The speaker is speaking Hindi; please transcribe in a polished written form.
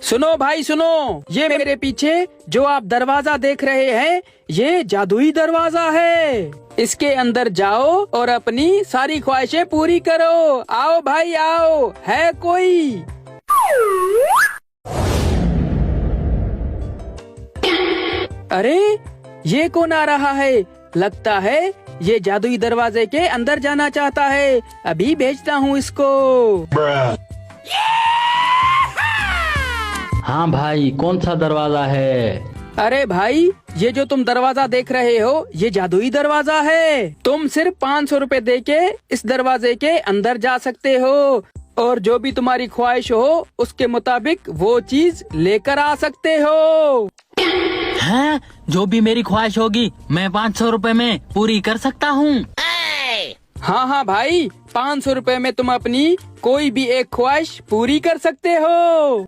सुनो भाई सुनो, ये मेरे पीछे जो आप दरवाजा देख रहे हैं, ये जादुई दरवाजा है। इसके अंदर जाओ और अपनी सारी ख्वाहिशें पूरी करो। आओ भाई आओ, है कोई? अरे ये कौन आ रहा है? लगता है ये जादुई दरवाजे के अंदर जाना चाहता है। अभी भेजता हूँ इसको। हाँ भाई, कौन सा दरवाजा है? अरे भाई, ये जो तुम दरवाजा देख रहे हो, ये जादुई दरवाजा है। तुम सिर्फ 500 रुपए दे के इस दरवाजे के अंदर जा सकते हो और जो भी तुम्हारी ख्वाहिश हो उसके मुताबिक वो चीज लेकर आ सकते हो। हैं? जो भी मेरी ख्वाहिश होगी मैं 500 रुपए में पूरी कर सकता हूँ। हाँ हाँ भाई, 500 रुपए में तुम अपनी कोई भी एक ख्वाहिश पूरी कर सकते हो।